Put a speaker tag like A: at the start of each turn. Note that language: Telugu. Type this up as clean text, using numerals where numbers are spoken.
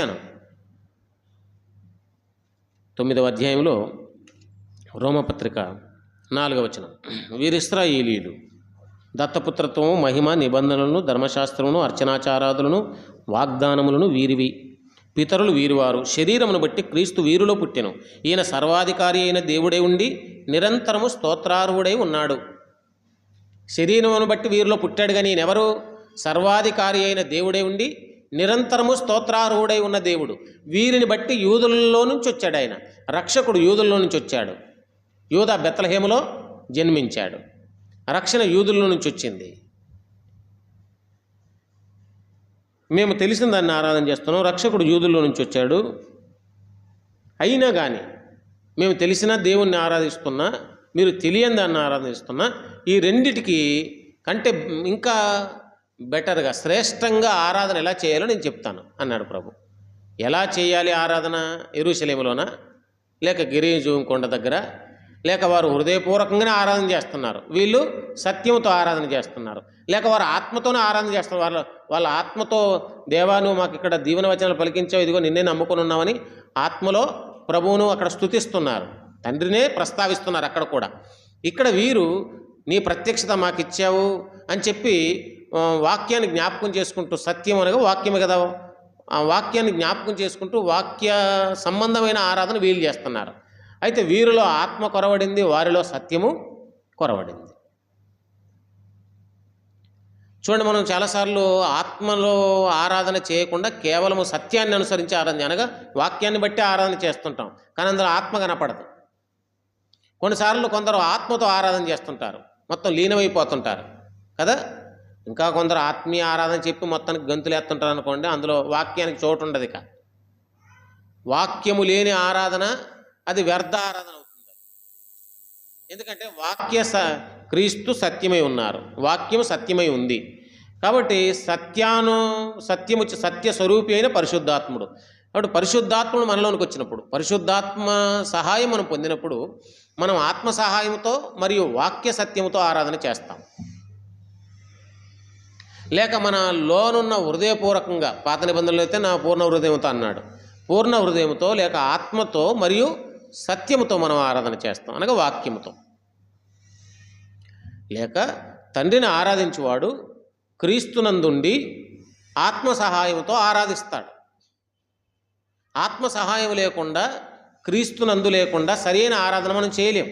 A: చూశాను. 9వ అధ్యాయంలో రోమపత్రిక 4వ వచనం, వీరు ఇశ్రాయేలీయులు, దత్తపుత్రత్వము, మహిమ, నిబంధనలను, ధర్మశాస్త్రమును, అర్చనాచారాదులను, వాగ్దానములను వీరివి. పితరులు వీరివారు. శరీరమును బట్టి క్రీస్తు వీరిలో పుట్టెను. ఈయన సర్వాధికారి అయిన దేవుడై ఉండి నిరంతరము స్తోత్రార్హుడై ఉన్నాడు. శరీరమును బట్టి వీరిలో పుట్టాడు, కానీ ఈయనెవరు? సర్వాధికారి అయిన దేవుడై ఉండి నిరంతరము స్తోత్రార్హుడై ఉన్న దేవుడు. వీరిని బట్టి యూదులలో నుంచి వచ్చాడు. ఆయన రక్షకుడు యూదుల్లో నుంచి వచ్చాడు. యూదా బెత్లెహేములో జన్మించాడు. రక్షణ యూదుల్లో నుంచి వచ్చింది. మేము తెలిసిన దాన్ని ఆరాధన చేస్తున్నాం. రక్షకుడు యూదుల్లో నుంచి వచ్చాడు. అయినా కానీ మేము తెలిసిన దేవుణ్ణి ఆరాధిస్తున్నా, మీరు తెలియని దాన్ని ఆరాధిస్తున్నా, ఈ రెండిటికి కంటే ఇంకా బెటర్గా, శ్రేష్టంగా ఆరాధన ఎలా చేయాలో నేను చెప్తాను అన్నాడు ప్రభు. ఎలా చేయాలి ఆరాధన? యెరూషలేములోనా, లేక గిరీజు కొండ దగ్గర, లేక వారు హృదయపూర్వకంగానే ఆరాధన చేస్తున్నారు, వీళ్ళు సత్యంతో ఆరాధన చేస్తున్నారు, లేక వారు ఆత్మతోనే ఆరాధన చేస్తున్నారు. వాళ్ళ ఆత్మతో, దేవా నువ్వు మాకు ఇక్కడ దీవెన వచనాలు పలికించావు, ఇదిగో నిన్నే నమ్ముకొని ఉన్నామని ఆత్మలో ప్రభువును అక్కడ స్తుతిస్తున్నారు, తండ్రినే ప్రస్తావిస్తున్నారు అక్కడ కూడా. ఇక్కడ వీరు నీ ప్రత్యక్షత మాకు ఇచ్చావు అని చెప్పి వాక్యాన్ని జ్ఞాపకం చేసుకుంటూ, సత్యం అనగా వాక్యమే కదా, ఆ వాక్యాన్ని జ్ఞాపకం చేసుకుంటూ వాక్య సంబంధమైన ఆరాధన వీళ్ళు చేస్తున్నారు. అయితే వీరిలో ఆత్మ కొరవడింది, వారిలో సత్యము కొరవడింది. చూడండి, మనం చాలాసార్లు ఆత్మలో ఆరాధన చేయకుండా కేవలము సత్యాన్ని అనుసరించి ఆరాధన, అనగా వాక్యాన్ని బట్టి ఆరాధన చేస్తుంటాం, కానీ అందులో ఆత్మ కనపడదు. కొన్నిసార్లు కొందరు ఆత్మతో ఆరాధన చేస్తుంటారు, మొత్తం లీనమైపోతుంటారు కదా. ఇంకా కొందరు ఆత్మీయ ఆరాధన చెప్పి మొత్తానికి గంతులు ఎత్తుంటారు అనుకోండి, అందులో వాక్యానికి చోటు ఉండదు. ఇక వాక్యము లేని ఆరాధన అది వ్యర్థ ఆరాధన అవుతుంది. ఎందుకంటే క్రీస్తు సత్యమై ఉన్నారు, వాక్యము సత్యమై ఉంది కాబట్టి సత్య స్వరూపి అయిన పరిశుద్ధాత్ముడు. కాబట్టి పరిశుద్ధాత్ముడు మనలోనికి వచ్చినప్పుడు, పరిశుద్ధాత్మ సహాయం మనం పొందినప్పుడు, మనం ఆత్మ సహాయంతో మరియు వాక్య సత్యముతో ఆరాధన చేస్తాం. లేక మన లోనున్న హృదయపూర్వకంగా, పాత నిబంధనలు అయితే నా పూర్ణ హృదయంతో అన్నాడు, పూర్ణ హృదయంతో లేక ఆత్మతో మరియు సత్యముతో మనం ఆరాధన చేస్తాం, అనగా వాక్యముతో. లేక తండ్రిని ఆరాధించువాడు క్రీస్తునందుండి ఆత్మ సహాయంతో ఆరాధిస్తాడు. ఆత్మ సహాయం లేకుండా, క్రీస్తునందు లేకుండా సరైన ఆరాధన మనం చేయలేం.